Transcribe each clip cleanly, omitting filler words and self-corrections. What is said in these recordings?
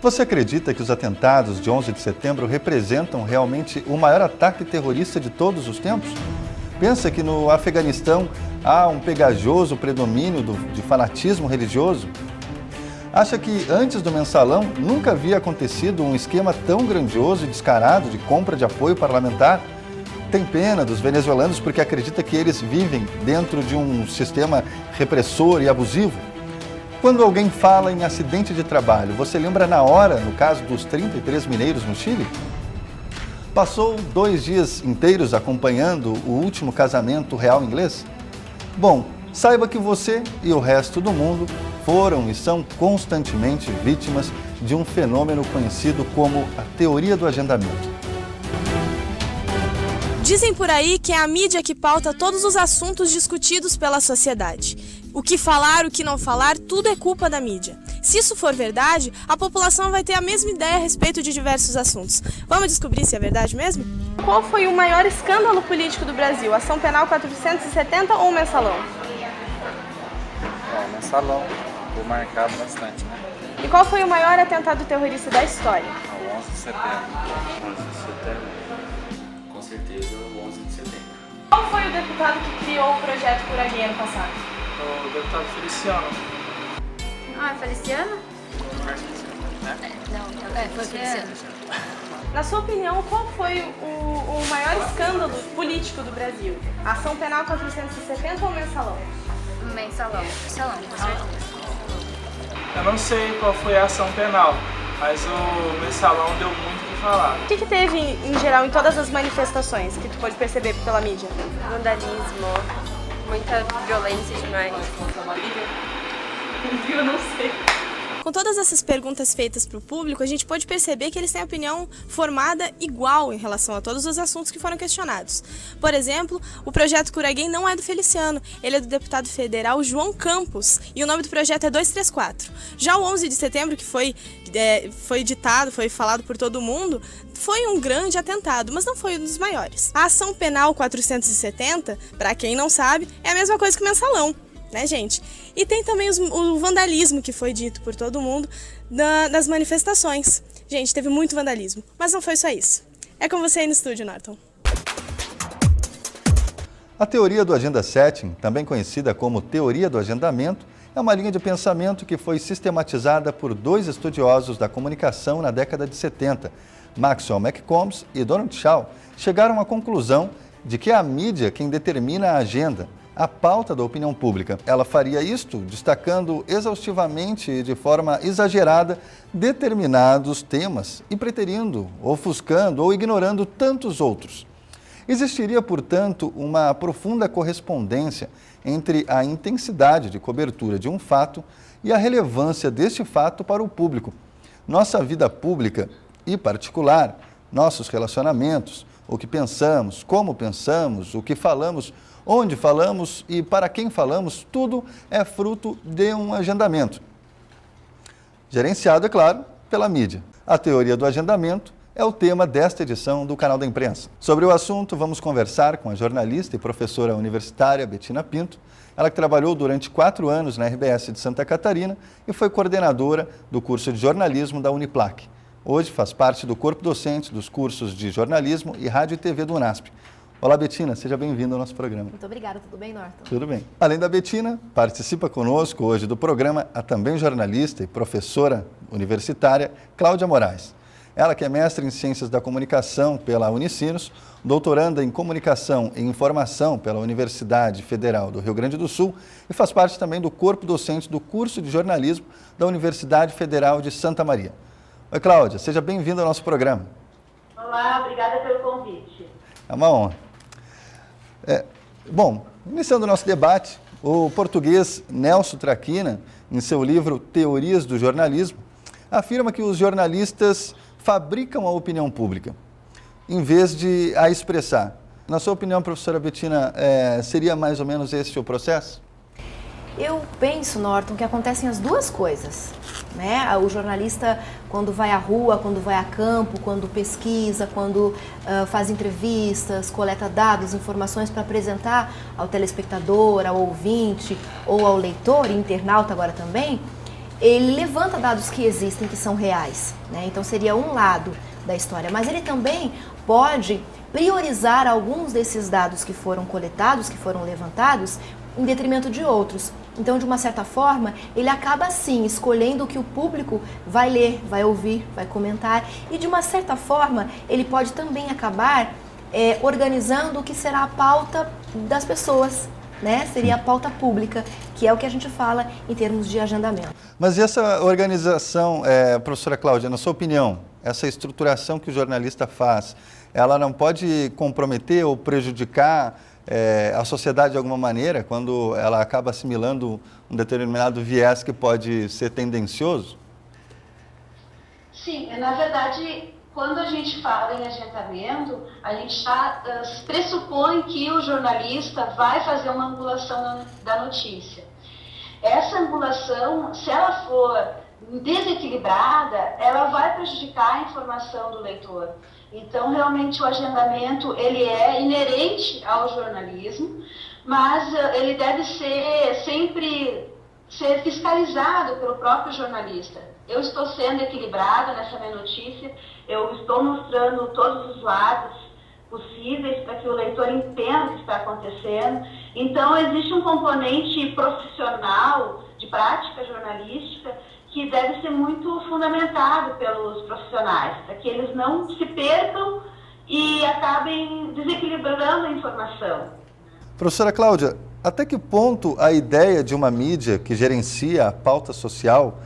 Você acredita que os atentados de 11 de setembro representam realmente o maior ataque terrorista de todos os tempos? Pensa que no Afeganistão há um pegajoso predomínio de fanatismo religioso? Acha que antes do mensalão nunca havia acontecido um esquema tão grandioso e descarado de compra de apoio parlamentar? Tem pena dos venezuelanos porque acredita que eles vivem dentro de um sistema repressor e abusivo? Quando alguém fala em acidente de trabalho, você lembra na hora, no caso dos 33 mineiros no Chile? Passou 2 dias inteiros acompanhando o último casamento real inglês? Bom, saiba que você e o resto do mundo foram e são constantemente vítimas de um fenômeno conhecido como a teoria do agendamento. Dizem por aí que é a mídia que pauta todos os assuntos discutidos pela sociedade. O que falar, o que não falar, tudo é culpa da mídia. Se isso for verdade, a população vai ter a mesma ideia a respeito de diversos assuntos. Vamos descobrir se é verdade mesmo? Qual foi o maior escândalo político do Brasil? Ação Penal 470 ou mensalão? Mensalão, foi marcado bastante, né? E qual foi o maior atentado terrorista da história? O 11 de setembro. 11 de setembro? Com certeza o 11 de setembro. Qual foi o deputado que criou o projeto Curaguei ano passado? O deputado Feliciano. Ah, é Feliciano? Foi Feliciano. Na sua opinião, qual foi o maior escândalo político do Brasil? Ação Penal 470 ou mensalão? Mensalão. Salão, com certeza. Eu não sei qual foi a ação penal, mas o mensalão deu muito o que falar. O que teve, em geral, em todas as manifestações que tu pode perceber pela mídia? Vandalismo, muita violência demais. Eu não sei. Com todas essas perguntas feitas para o público, a gente pode perceber que eles têm opinião formada igual em relação a todos os assuntos que foram questionados. Por exemplo, o projeto Curaguei não é do Feliciano, ele é do deputado federal João Campos, e o nome do projeto é 234. Já o 11 de setembro, que foi ditado, foi falado por todo mundo, foi um grande atentado, mas não foi um dos maiores. A ação penal 470, para quem não sabe, é a mesma coisa que o mensalão, né, gente? E tem também o vandalismo que foi dito por todo mundo das manifestações. Gente, teve muito vandalismo, mas não foi só isso. É com você aí no estúdio, Norton. A teoria do agenda setting, também conhecida como teoria do agendamento, é uma linha de pensamento que foi sistematizada por 2 estudiosos da comunicação na década de 70. Maxwell McCombs e Donald Shaw chegaram à conclusão de que é a mídia quem determina a agenda, a pauta da opinião pública. Ela faria isto destacando exaustivamente e de forma exagerada determinados temas e preterindo, ofuscando ou ignorando tantos outros. Existiria, portanto, uma profunda correspondência entre a intensidade de cobertura de um fato e a relevância deste fato para o público. Nossa vida pública e particular, nossos relacionamentos, o que pensamos, como pensamos, o que falamos, onde falamos e para quem falamos, tudo é fruto de um agendamento. Gerenciado, é claro, pela mídia. A teoria do agendamento é o tema desta edição do Canal da Imprensa. Sobre o assunto, vamos conversar com a jornalista e professora universitária Betina Pinto, ela que trabalhou durante 4 anos na RBS de Santa Catarina e foi coordenadora do curso de jornalismo da Uniplac. Hoje faz parte do corpo docente dos cursos de jornalismo e rádio e TV do UNASP. Olá, Betina, seja bem-vinda ao nosso programa. Muito obrigada, tudo bem, Norton? Tudo bem. Além da Betina, participa conosco hoje do programa a também jornalista e professora universitária Cláudia Moraes. Ela que é mestre em Ciências da Comunicação pela Unicinos, doutoranda em Comunicação e Informação pela Universidade Federal do Rio Grande do Sul e faz parte também do corpo docente do curso de jornalismo da Universidade Federal de Santa Maria. Oi, Cláudia, seja bem-vinda ao nosso programa. Olá, obrigada pelo convite. É uma honra. Bom, iniciando o nosso debate, o português Nelson Traquina, em seu livro Teorias do Jornalismo, afirma que os jornalistas fabricam a opinião pública, em vez de a expressar. Na sua opinião, professora Betina, seria mais ou menos esse o processo? Eu penso, Norton, que acontecem as duas coisas, né? O jornalista, quando vai à rua, quando vai a campo, quando pesquisa, quando faz entrevistas, coleta dados, informações para apresentar ao telespectador, ao ouvinte ou ao leitor, internauta agora também, ele levanta dados que existem, que são reais, né? Então seria um lado da história, mas ele também pode priorizar alguns desses dados que foram coletados, que foram levantados, em detrimento de outros. Então, de uma certa forma, ele acaba sim escolhendo o que o público vai ler, vai ouvir, vai comentar, e de uma certa forma ele pode também acabar organizando o que será a pauta das pessoas, né? Seria a pauta pública, que é o que a gente fala em termos de agendamento. Mas e essa organização, professora Cláudia, na sua opinião, essa estruturação que o jornalista faz, ela não pode comprometer ou prejudicar a sociedade de alguma maneira, quando ela acaba assimilando um determinado viés que pode ser tendencioso? Sim, na verdade, quando a gente fala em agendamento, a gente já pressupõe que o jornalista vai fazer uma angulação da notícia. Essa angulação, se ela for desequilibrada, ela vai prejudicar a informação do leitor. Então, realmente, o agendamento ele é inerente ao jornalismo, mas ele deve sempre ser fiscalizado pelo próprio jornalista. Eu estou sendo equilibrada nessa minha notícia, eu estou mostrando todos os lados possíveis para que o leitor entenda o que está acontecendo. Então, existe um componente profissional de prática jornalística que deve ser muito fundamentado pelos profissionais, para que eles não se percam e acabem desequilibrando a informação. Professora Cláudia, até que ponto a ideia de uma mídia que gerencia a pauta social,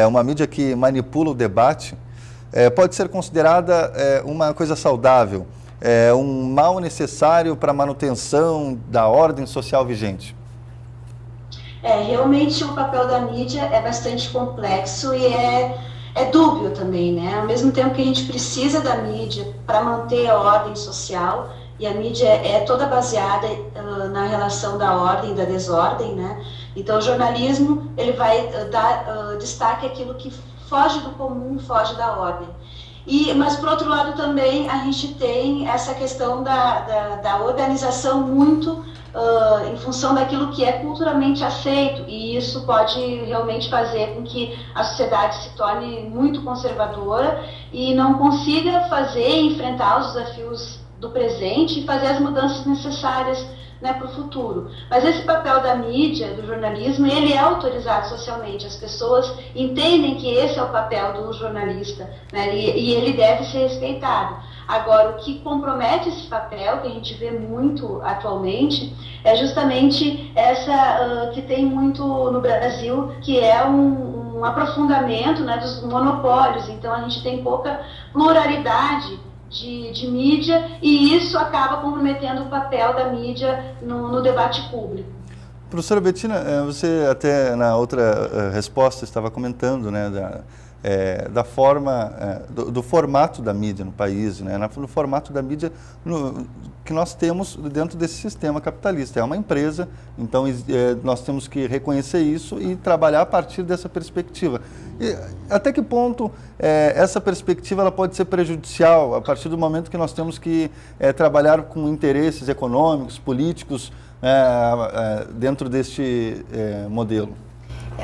uma mídia que manipula o debate, pode ser considerada uma coisa saudável, um mal necessário para a manutenção da ordem social vigente? Realmente o papel da mídia é bastante complexo e é dúbio também, né? Ao mesmo tempo que a gente precisa da mídia para manter a ordem social, e a mídia é toda baseada na relação da ordem e da desordem, né? Então o jornalismo ele vai dar destaque àquilo que foge do comum, foge da ordem. Mas por outro lado também a gente tem essa questão da organização muito em função daquilo que é culturalmente aceito, e isso pode realmente fazer com que a sociedade se torne muito conservadora e não consiga enfrentar os desafios do presente e fazer as mudanças necessárias, né, para o futuro. Mas esse papel da mídia, do jornalismo, ele é autorizado socialmente. As pessoas entendem que esse é o papel do jornalista, né, e ele deve ser respeitado. Agora, o que compromete esse papel, que a gente vê muito atualmente, é justamente essa que tem muito no Brasil, que é um aprofundamento, né, dos monopólios. Então, a gente tem pouca pluralidade de mídia, e isso acaba comprometendo o papel da mídia no debate público. Professora Bettina, você até na outra resposta estava comentando, né, da forma, do formato da mídia no país, né, no formato da mídia que nós temos dentro desse sistema capitalista. É uma empresa, então nós temos que reconhecer isso e trabalhar a partir dessa perspectiva. E até que ponto essa perspectiva ela pode ser prejudicial a partir do momento que nós temos que trabalhar com interesses econômicos, políticos dentro deste modelo?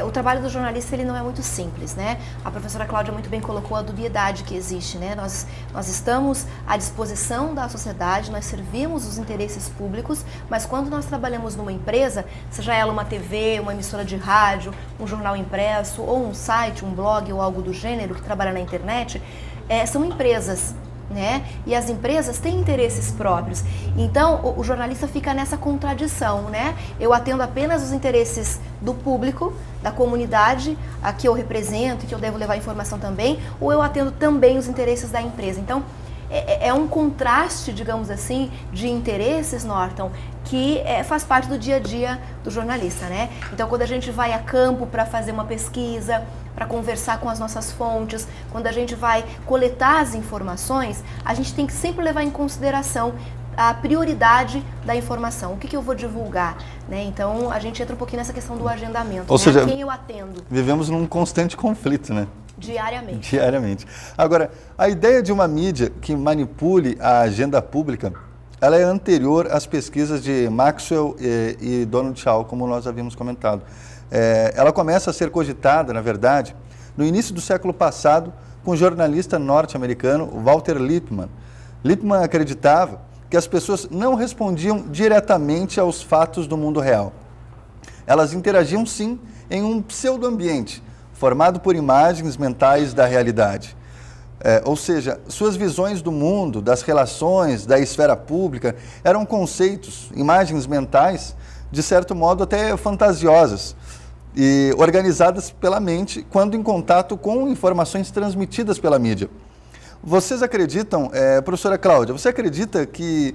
O trabalho do jornalista ele não é muito simples, né? A professora Cláudia muito bem colocou a dubiedade que existe, né? Nós estamos à disposição da sociedade, nós servimos os interesses públicos, mas quando nós trabalhamos numa empresa, seja ela uma TV, uma emissora de rádio, um jornal impresso, ou um site, um blog ou algo do gênero que trabalha na internet, são empresas, né? E as empresas têm interesses próprios. Então, o jornalista fica nessa contradição, né? Eu atendo apenas os interesses do público, da comunidade a que eu represento e que eu devo levar informação também, ou eu atendo também os interesses da empresa. Então, é um contraste, digamos assim, de interesses, Norton, que faz parte do dia a dia do jornalista, né? Então, quando a gente vai a campo para fazer uma pesquisa, para conversar com as nossas fontes, quando a gente vai coletar as informações, a gente tem que sempre levar em consideração a prioridade da informação, o que eu vou divulgar, né? Então, a gente entra um pouquinho nessa questão do agendamento, ou seja, quem eu atendo. Vivemos num constante conflito, né? Diariamente. Agora, a ideia de uma mídia que manipule a agenda pública, ela é anterior às pesquisas de Maxwell e Donald Shaw, como nós havíamos comentado. Ela começa a ser cogitada, na verdade, no início do século passado, com o jornalista norte-americano Walter Lippmann. Lippmann acreditava que as pessoas não respondiam diretamente aos fatos do mundo real. Elas interagiam, sim, em um pseudo-ambiente, formado por imagens mentais da realidade. Ou seja, suas visões do mundo, das relações, da esfera pública, eram conceitos, imagens mentais, de certo modo até fantasiosas, e organizadas pela mente quando em contato com informações transmitidas pela mídia. Vocês acreditam, professora Cláudia, você acredita que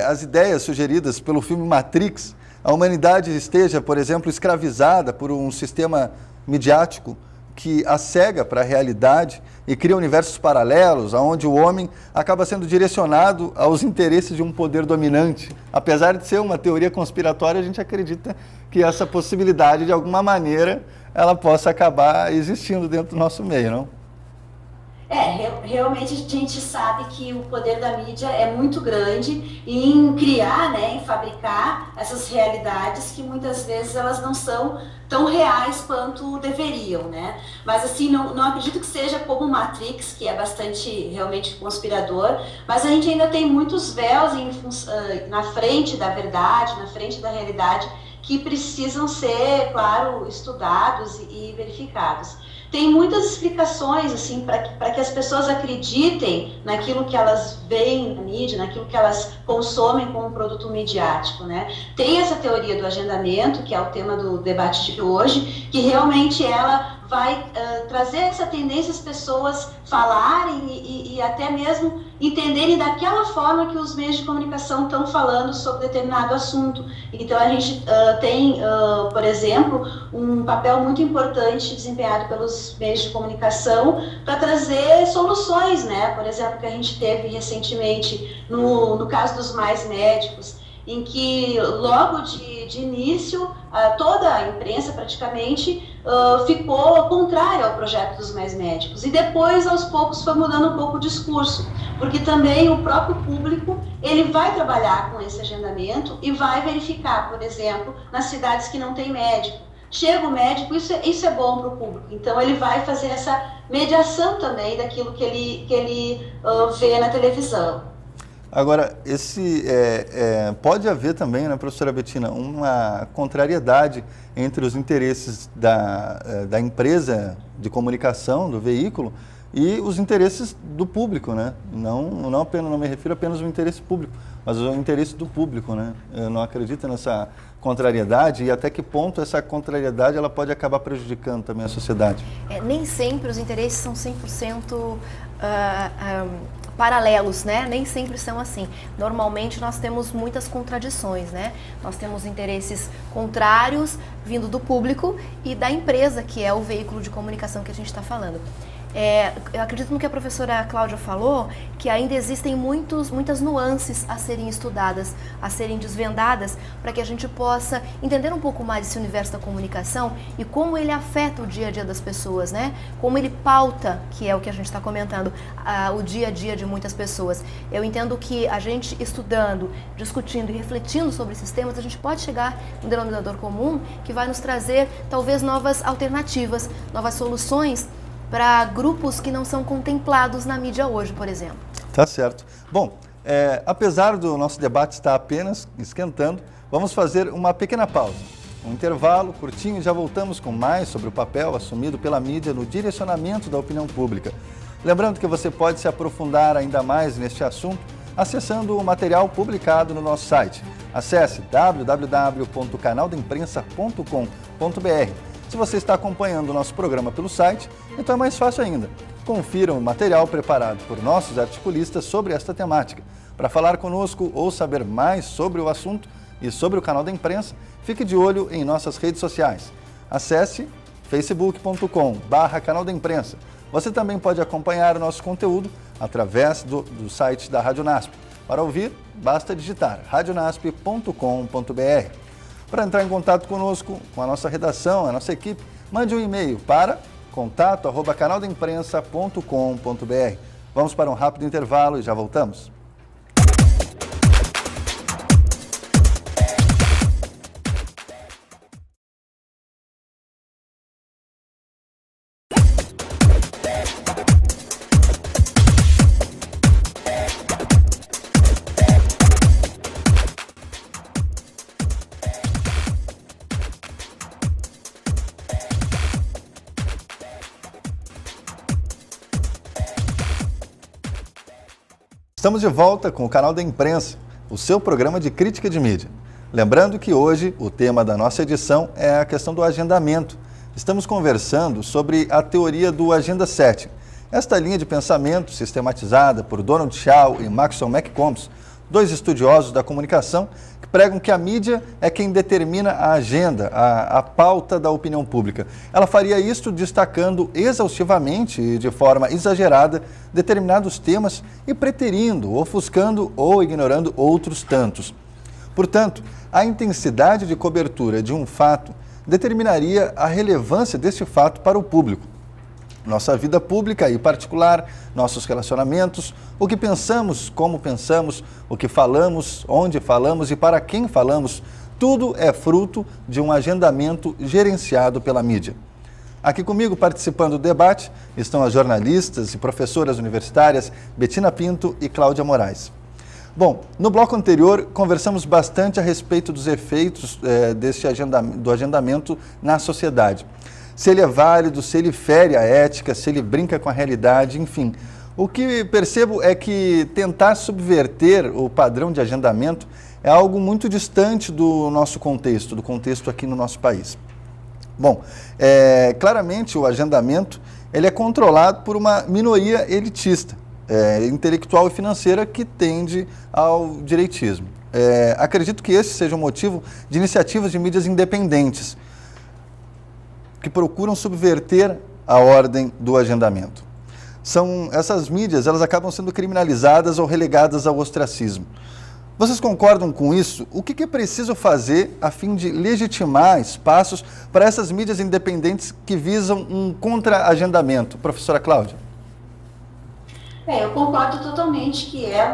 as ideias sugeridas pelo filme Matrix, a humanidade esteja, por exemplo, escravizada por um sistema midiático que a cega para a realidade e cria universos paralelos, onde o homem acaba sendo direcionado aos interesses de um poder dominante? Apesar de ser uma teoria conspiratória, a gente acredita que essa possibilidade, de alguma maneira, ela possa acabar existindo dentro do nosso meio, não? Realmente a gente sabe que o poder da mídia é muito grande em criar, né, em fabricar essas realidades que muitas vezes elas não são tão reais quanto deveriam, né? Mas assim, não acredito que seja como Matrix, que é bastante realmente conspirador, mas a gente ainda tem muitos véus na frente da verdade, na frente da realidade, que precisam ser, claro, estudados e verificados. Tem muitas explicações, assim, para que as pessoas acreditem naquilo que elas veem na mídia, naquilo que elas consomem como produto midiático, né? Tem essa teoria do agendamento, que é o tema do debate de hoje, que realmente ela vai trazer essa tendência às pessoas falarem e até mesmo entenderem daquela forma que os meios de comunicação estão falando sobre determinado assunto. Então a gente tem, por exemplo, um papel muito importante desempenhado pelos meios de comunicação para trazer soluções, né? Por exemplo, que a gente teve recentemente no caso dos Mais Médicos, em que logo de início toda a imprensa praticamente ficou contrária ao projeto dos Mais Médicos, e depois aos poucos foi mudando um pouco o discurso, porque também o próprio público ele vai trabalhar com esse agendamento e vai verificar, por exemplo, nas cidades que não tem médico. Chega o médico, isso é bom para o público, então ele vai fazer essa mediação também daquilo que ele vê na televisão. Agora, pode haver também, né, professora Bettina, uma contrariedade entre os interesses da empresa de comunicação, do veículo, e os interesses do público, né? Não me refiro apenas ao interesse público, mas ao interesse do público, né? Eu não acredito nessa contrariedade, e até que ponto essa contrariedade ela pode acabar prejudicando também a sociedade. Nem sempre os interesses são 100% paralelos, né? Nem sempre são assim. Normalmente nós temos muitas contradições, né? Nós temos interesses contrários vindo do público e da empresa, que é o veículo de comunicação que a gente está falando. Eu acredito no que a professora Cláudia falou, que ainda existem muitas nuances a serem estudadas, a serem desvendadas, para que a gente possa entender um pouco mais esse universo da comunicação e como ele afeta o dia a dia das pessoas, né? Como ele pauta, que é o que a gente está comentando, o dia a dia de muitas pessoas. Eu entendo que a gente estudando, discutindo e refletindo sobre esses temas, a gente pode chegar a um denominador comum que vai nos trazer talvez novas alternativas, novas soluções para grupos que não são contemplados na mídia hoje, por exemplo. Tá certo. Bom, apesar do nosso debate estar apenas esquentando, vamos fazer uma pequena pausa. Um intervalo curtinho e já voltamos com mais sobre o papel assumido pela mídia no direcionamento da opinião pública. Lembrando que você pode se aprofundar ainda mais neste assunto acessando o material publicado no nosso site. Acesse www.canaldaimprensa.com.br. Se você está acompanhando o nosso programa pelo site, então é mais fácil ainda. Confira o material preparado por nossos articulistas sobre esta temática. Para falar conosco ou saber mais sobre o assunto e sobre o canal da imprensa, fique de olho em nossas redes sociais. Acesse facebook.com/canal da imprensa. Você também pode acompanhar o nosso conteúdo através do site da Rádio NASP. Para ouvir, basta digitar radionasp.com.br. Para entrar em contato conosco, com a nossa redação, a nossa equipe, mande um e-mail para contato@canaldaimprensa.com.br. Vamos para um rápido intervalo e já voltamos. Estamos de volta com o Canal da Imprensa, o seu programa de crítica de mídia. Lembrando que hoje o tema da nossa edição é a questão do agendamento. Estamos conversando sobre a teoria do Agenda Setting. Esta linha de pensamento sistematizada por Donald Shaw e Maxwell McCombs, dois estudiosos da comunicação que pregam que a mídia é quem determina a agenda, a pauta da opinião pública. Ela faria isto destacando exaustivamente e de forma exagerada determinados temas e preterindo, ofuscando ou ignorando outros tantos. Portanto, a intensidade de cobertura de um fato determinaria a relevância deste fato para o público. Nossa vida pública e particular, nossos relacionamentos, o que pensamos, como pensamos, o que falamos, onde falamos e para quem falamos, tudo é fruto de um agendamento gerenciado pela mídia. Aqui comigo, participando do debate, estão as jornalistas e professoras universitárias Betina Pinto e Cláudia Moraes. Bom, no bloco anterior, conversamos bastante a respeito dos efeitos do agendamento na sociedade. Se ele é válido, se ele fere a ética, se ele brinca com a realidade, enfim. O que percebo é que tentar subverter o padrão de agendamento é algo muito distante do nosso contexto, do contexto aqui no nosso país. Bom, claramente o agendamento ele é controlado por uma minoria elitista, intelectual e financeira que tende ao direitismo. Acredito que esse seja o motivo de iniciativas de mídias independentes, que procuram subverter a ordem do agendamento. Essas mídias, elas acabam sendo criminalizadas ou relegadas ao ostracismo. Vocês concordam com isso? O que é preciso fazer a fim de legitimar espaços para essas mídias independentes que visam um contra-agendamento? Professora Cláudia. Eu concordo totalmente que é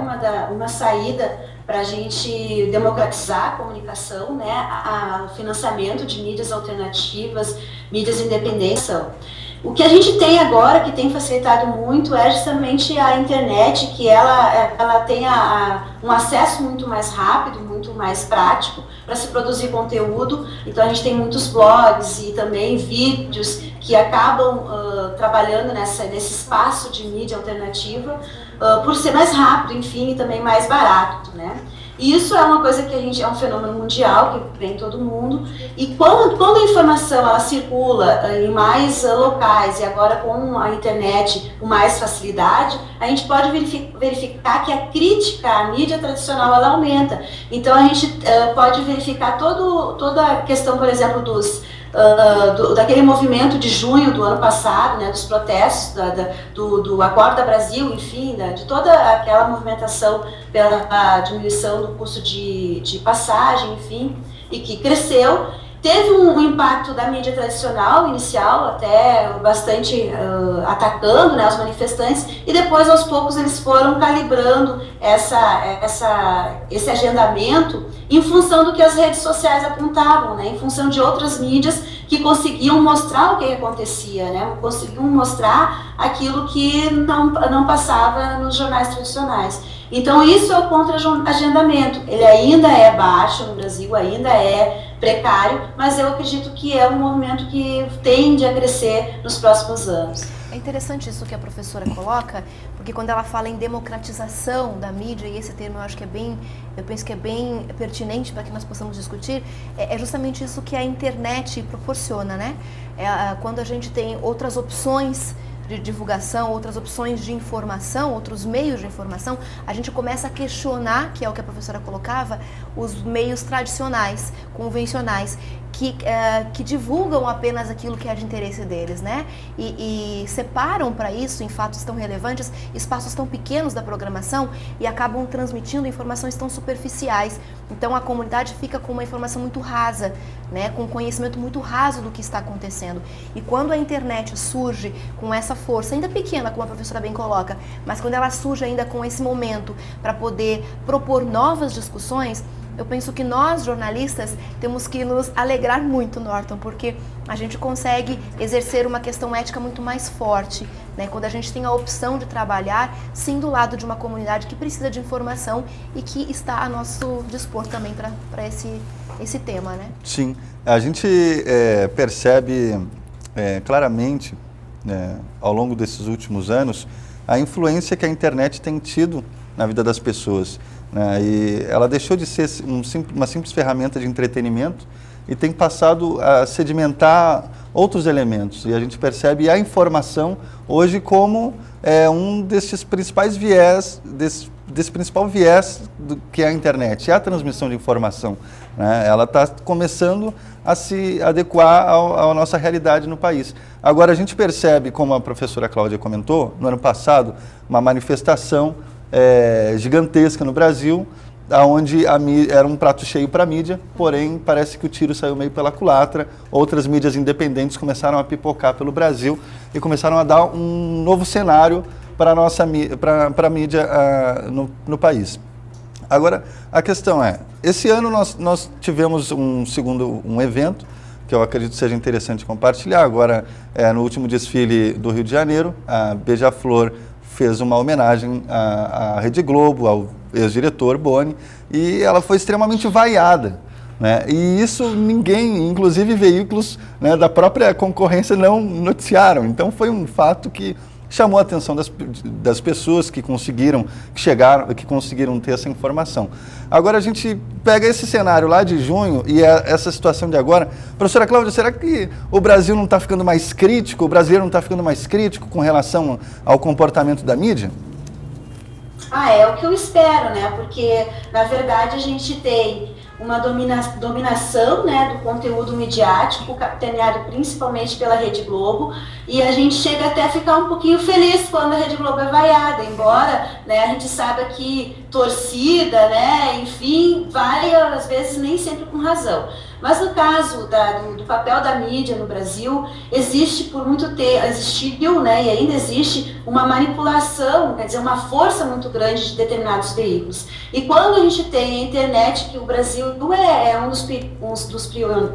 uma saída para a gente democratizar a comunicação, né, o financiamento de mídias alternativas, mídias independentes. O que a gente tem agora, que tem facilitado muito, é justamente a internet, que ela tem um acesso muito mais rápido, muito mais prático para se produzir conteúdo. Então a gente tem muitos blogs e também vídeos que acabam trabalhando nesse espaço de mídia alternativa, por ser mais rápido, enfim, e também mais barato, né? E isso é uma coisa que é um fenômeno mundial, que vem em todo mundo, e quando a informação ela circula em mais locais, e agora com a internet com mais facilidade, a gente pode verificar que a crítica à mídia tradicional ela aumenta. Então a gente pode verificar toda a questão, por exemplo, daquele movimento de junho do ano passado, né, dos protestos, do Acorda Brasil, enfim, de toda aquela movimentação pela diminuição do custo de passagem, enfim, e que cresceu. Teve um impacto da mídia tradicional, inicial, até bastante atacando, né, os manifestantes, e depois, aos poucos, eles foram calibrando esse agendamento em função do que as redes sociais apontavam, né, em função de outras mídias que conseguiam mostrar o que acontecia, né, conseguiam mostrar aquilo que não passava nos jornais tradicionais. Então, isso é o contra-agendamento. Ele ainda é baixo no Brasil, ainda é precário, mas eu acredito que é um movimento que tende a crescer nos próximos anos. É interessante isso que a professora coloca, porque quando ela fala em democratização da mídia, e esse termo eu penso que é bem pertinente para que nós possamos discutir, é justamente isso que a internet proporciona, né? Quando a gente tem outras opções de divulgação, outras opções de informação, outros meios de informação, a gente começa a questionar, que é o que a professora colocava, os meios tradicionais, convencionais, que divulgam apenas aquilo que é de interesse deles, né? E separam para isso, em fatos tão relevantes, espaços tão pequenos da programação e acabam transmitindo informações tão superficiais. Então a comunidade fica com uma informação muito rasa, né? Com um conhecimento muito raso do que está acontecendo. E quando a internet surge com essa força, ainda pequena, como a professora bem coloca, mas quando ela surge ainda com esse momento para poder propor novas discussões, eu penso que nós, jornalistas, temos que nos alegrar muito, Norton, porque a gente consegue exercer uma questão ética muito mais forte, né? Quando a gente tem a opção de trabalhar, sim, do lado de uma comunidade que precisa de informação e que está a nosso dispor também para esse tema, né? Sim, a gente percebe claramente, ao longo desses últimos anos, a influência que a internet tem tido na vida das pessoas, né? E ela deixou de ser uma simples ferramenta de entretenimento e tem passado a sedimentar outros elementos. E a gente percebe a informação hoje como um desses principais viés, desse principal viés que é a internet, é a transmissão de informação, né? Ela está começando a se adequar à nossa realidade no país. Agora, a gente percebe, como a professora Cláudia comentou, no ano passado, uma manifestação gigantesca no Brasil, onde era um prato cheio para a mídia, porém parece que o tiro saiu meio pela culatra. Outras mídias independentes começaram a pipocar pelo Brasil e começaram a dar um novo cenário para a mídia no país. Agora, a questão é, esse ano nós tivemos um evento, que eu acredito seja interessante compartilhar. Agora, no último desfile do Rio de Janeiro, a Beija-Flor fez uma homenagem à Rede Globo, ao ex-diretor Boni, e ela foi extremamente vaiada, né? E isso ninguém, inclusive veículos, né, da própria concorrência, não noticiaram. Então foi um fato que chamou a atenção das pessoas que conseguiram ter essa informação. Agora a gente pega esse cenário lá de junho e essa situação de agora. Professora Cláudia, será que o Brasil não está ficando mais crítico, o brasileiro não está ficando mais crítico com relação ao comportamento da mídia? É o que eu espero, né? Porque, na verdade, a gente tem uma dominação, né, do conteúdo midiático, capitaneado principalmente pela Rede Globo, e a gente chega até a ficar um pouquinho feliz quando a Rede Globo é vaiada, embora, né, a gente saiba que torcida, né, enfim, vai às vezes nem sempre com razão. Mas no caso do papel da mídia no Brasil, existiu, né, e ainda existe uma manipulação, quer dizer, uma força muito grande de determinados veículos. E quando a gente tem a internet, que o Brasil é um dos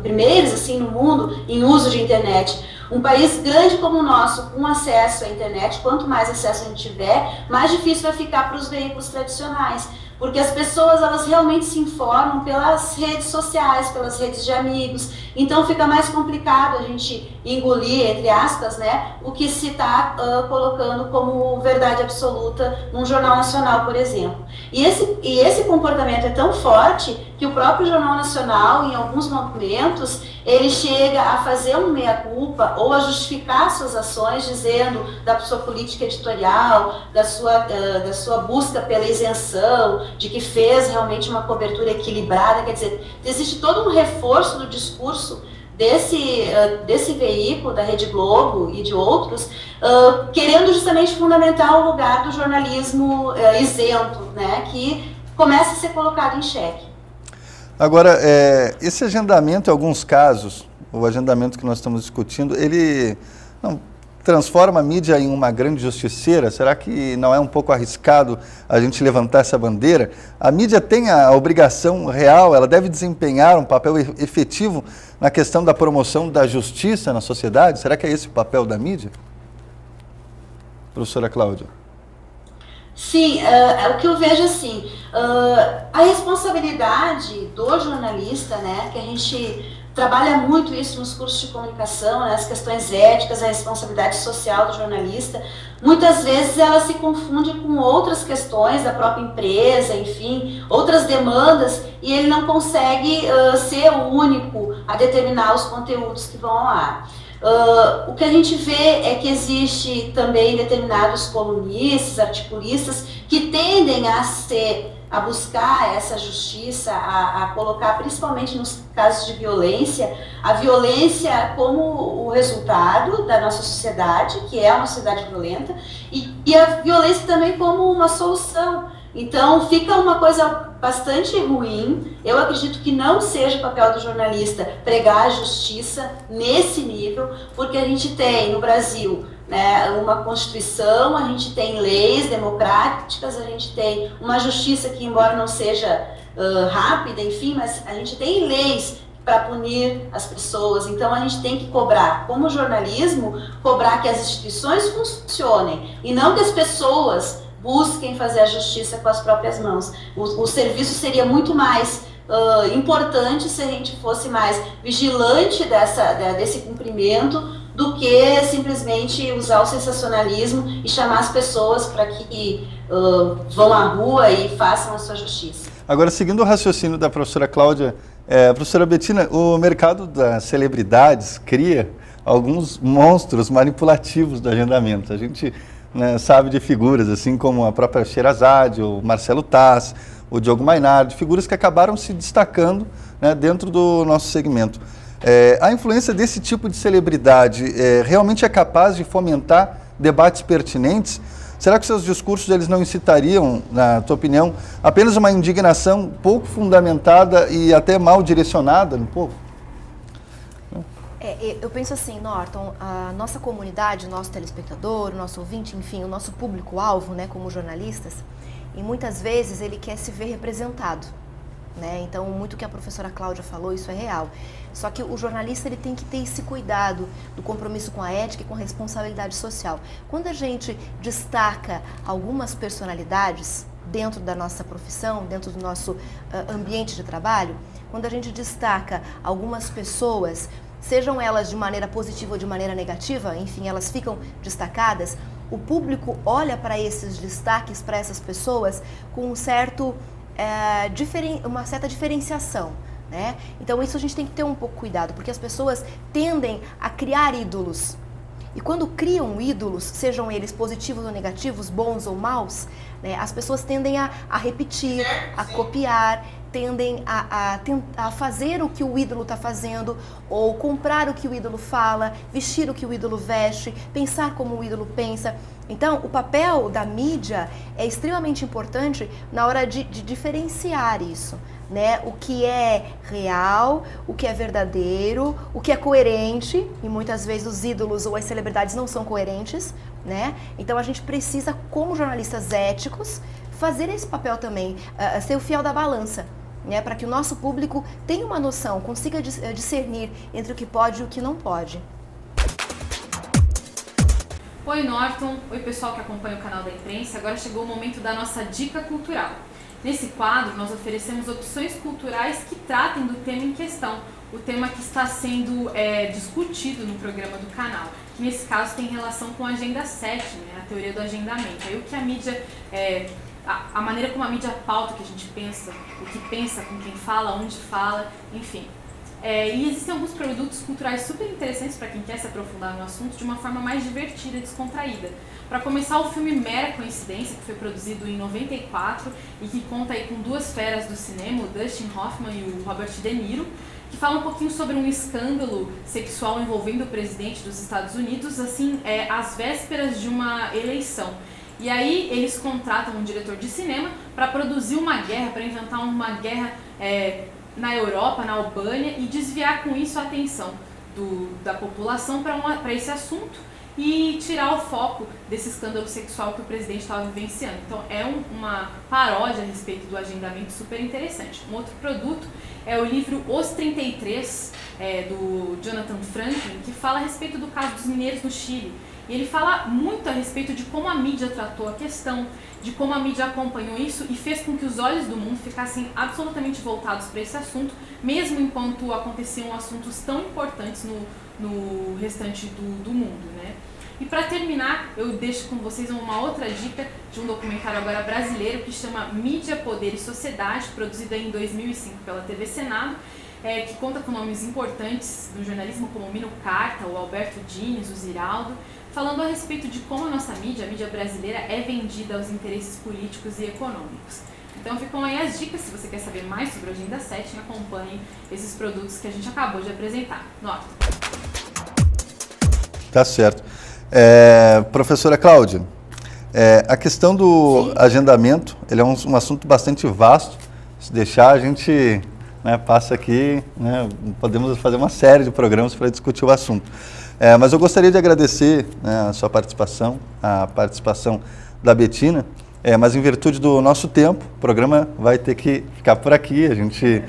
primeiros assim, no mundo em uso de internet, um país grande como o nosso, com acesso à internet, quanto mais acesso a gente tiver, mais difícil vai ficar para os veículos tradicionais. Porque as pessoas, elas realmente se informam pelas redes sociais, pelas redes de amigos. Então fica mais complicado a gente engolir, entre aspas, né, o que se está colocando como verdade absoluta num jornal nacional, por exemplo. E esse comportamento é tão forte que o próprio Jornal Nacional, em alguns momentos, ele chega a fazer um meia-culpa ou a justificar suas ações, dizendo da sua política editorial, da sua busca pela isenção, de que fez realmente uma cobertura equilibrada. Quer dizer, existe todo um reforço do discurso desse veículo, da Rede Globo e de outros, querendo justamente fundamentar o lugar do jornalismo isento, né, que começa a ser colocado em xeque. Agora, esse agendamento, em alguns casos, o agendamento que nós estamos discutindo, ele não transforma a mídia em uma grande justiceira? Será que não é um pouco arriscado a gente levantar essa bandeira? A mídia tem a obrigação real, ela deve desempenhar um papel efetivo na questão da promoção da justiça na sociedade? Será que é esse o papel da mídia? Professora Cláudia. Sim, o que eu vejo assim, a responsabilidade do jornalista, né, que a gente trabalha muito isso nos cursos de comunicação, né, as questões éticas, a responsabilidade social do jornalista, muitas vezes ela se confunde com outras questões da própria empresa, enfim, outras demandas, e ele não consegue ser o único a determinar os conteúdos que vão ao ar. O que a gente vê é que existe também determinados colunistas, articulistas, que tendem a buscar essa justiça, a colocar, principalmente nos casos de violência, a violência como o resultado da nossa sociedade, que é uma sociedade violenta, e a violência também como uma solução. Então fica uma coisa bastante ruim. Eu acredito que não seja o papel do jornalista pregar a justiça nesse nível, porque a gente tem no Brasil, né, uma Constituição, a gente tem leis democráticas, a gente tem uma justiça que, embora não seja rápida, enfim, mas a gente tem leis para punir as pessoas. Então a gente tem que cobrar, como jornalismo, cobrar que as instituições funcionem e não que as pessoas busquem fazer a justiça com as próprias mãos. O serviço seria muito mais importante se a gente fosse mais vigilante desse cumprimento do que simplesmente usar o sensacionalismo e chamar as pessoas para que vão à rua e façam a sua justiça. Agora, seguindo o raciocínio da professora Cláudia, professora Bettina, o mercado das celebridades cria alguns monstros manipulativos do agendamento. A gente, né, sabe de figuras assim como a própria Sherazade, o Marcelo Taz, o Diogo Mainardi, figuras que acabaram se destacando, né, dentro do nosso segmento. A influência desse tipo de celebridade realmente é capaz de fomentar debates pertinentes? Será que seus discursos eles não incitariam, na tua opinião, apenas uma indignação pouco fundamentada e até mal direcionada no povo? Eu penso assim, Norton, a nossa comunidade, o nosso telespectador, o nosso ouvinte, enfim, o nosso público-alvo, né, como jornalistas, e muitas vezes ele quer se ver representado, né? Então, muito que a professora Cláudia falou, isso é real. Só que o jornalista ele tem que ter esse cuidado do compromisso com a ética e com a responsabilidade social. Quando a gente destaca algumas personalidades dentro da nossa profissão, dentro do nosso ambiente de trabalho, quando a gente destaca algumas pessoas, sejam elas de maneira positiva ou de maneira negativa, enfim, elas ficam destacadas, o público olha para esses destaques, para essas pessoas, com uma certa diferenciação, né? Então isso a gente tem que ter um pouco cuidado, porque as pessoas tendem a criar ídolos. E quando criam ídolos, sejam eles positivos ou negativos, bons ou maus, né, as pessoas tendem a repetir, a copiar, tendem a fazer o que o ídolo está fazendo, ou comprar o que o ídolo fala, vestir o que o ídolo veste, pensar como o ídolo pensa. Então, o papel da mídia é extremamente importante na hora de diferenciar isso, né? O que é real, o que é verdadeiro, o que é coerente, e muitas vezes os ídolos ou as celebridades não são coerentes, né? Então, a gente precisa, como jornalistas éticos, fazer esse papel também, ser o fiel da balança, né, para que o nosso público tenha uma noção, consiga discernir entre o que pode e o que não pode. Oi Norton, oi pessoal que acompanha o canal da imprensa, agora chegou o momento da nossa dica cultural. Nesse quadro nós oferecemos opções culturais que tratem do tema em questão, o tema que está sendo discutido no programa do canal, que nesse caso tem relação com a Agenda 7, né, a teoria do agendamento, aí o que a mídia... A maneira como a mídia pauta o que a gente pensa, o que pensa, com quem fala, onde fala, enfim. E existem alguns produtos culturais super interessantes para quem quer se aprofundar no assunto de uma forma mais divertida e descontraída. Para começar, o filme Mera Coincidência, que foi produzido em 94 e que conta aí com duas feras do cinema, o Dustin Hoffman e o Robert De Niro, que fala um pouquinho sobre um escândalo sexual envolvendo o presidente dos Estados Unidos, assim, às vésperas de uma eleição. E aí eles contratam um diretor de cinema para produzir uma guerra, para inventar uma guerra na Europa, na Albânia, e desviar com isso a atenção da população para esse assunto e tirar o foco desse escândalo sexual que o presidente estava vivenciando. Então é uma paródia a respeito do agendamento super interessante. Um outro produto é o livro Os 33, do Jonathan Franklin, que fala a respeito do caso dos mineiros no Chile. E ele fala muito a respeito de como a mídia tratou a questão, de como a mídia acompanhou isso e fez com que os olhos do mundo ficassem absolutamente voltados para esse assunto, mesmo enquanto aconteciam assuntos tão importantes no restante do mundo, né? E para terminar, eu deixo com vocês uma outra dica de um documentário agora brasileiro que chama Mídia, Poder e Sociedade, produzido em 2005 pela TV Senado, que conta com nomes importantes do jornalismo como o Mino Carta, o Alberto Dines, o Ziraldo, falando a respeito de como a nossa mídia, a mídia brasileira, é vendida aos interesses políticos e econômicos. Então ficam aí as dicas, se você quer saber mais sobre a Agenda 7, acompanhe esses produtos que a gente acabou de apresentar. Norton. Tá certo. Professora Cláudia, a questão do agendamento, ele é um assunto bastante vasto. Se deixar, a gente passa aqui, podemos fazer uma série de programas para discutir o assunto. Mas eu gostaria de agradecer a sua participação, a participação da Bettina, mas em virtude do nosso tempo, o programa vai ter que ficar por aqui. A gente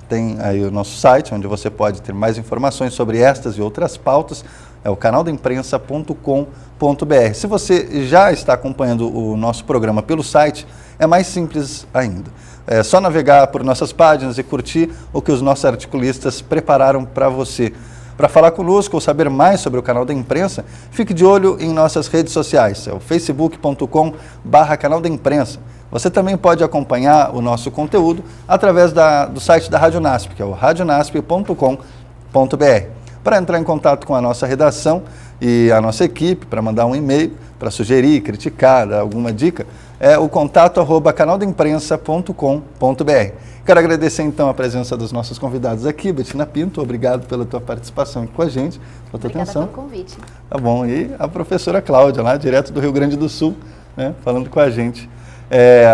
tem aí o nosso site, onde você pode ter mais informações sobre estas e outras pautas, é o canaldaimprensa.com.br. Se você já está acompanhando o nosso programa pelo site, é mais simples ainda. É só navegar por nossas páginas e curtir o que os nossos articulistas prepararam para você. Para falar conosco ou saber mais sobre o Canal da Imprensa, fique de olho em nossas redes sociais, é o facebook.com/canal da imprensa. Você também pode acompanhar o nosso conteúdo através do site da Rádio NASP, que é o radionasp.com.br. Para entrar em contato com a nossa redação e a nossa equipe, para mandar um e-mail, para sugerir, criticar, dar alguma dica, é o contato@canaldaimprensa.com.br. Quero agradecer então a presença dos nossos convidados aqui. Bettina Pinto, obrigado pela tua participação aqui com a gente, pela tua atenção. Obrigada pelo convite. Tá bom, e a professora Cláudia, lá direto do Rio Grande do Sul, né, falando com a gente.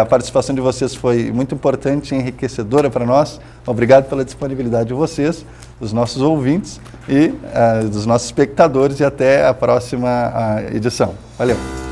A participação de vocês foi muito importante e enriquecedora para nós. Obrigado pela disponibilidade de vocês, dos nossos ouvintes e dos nossos espectadores, e até a próxima edição. Valeu!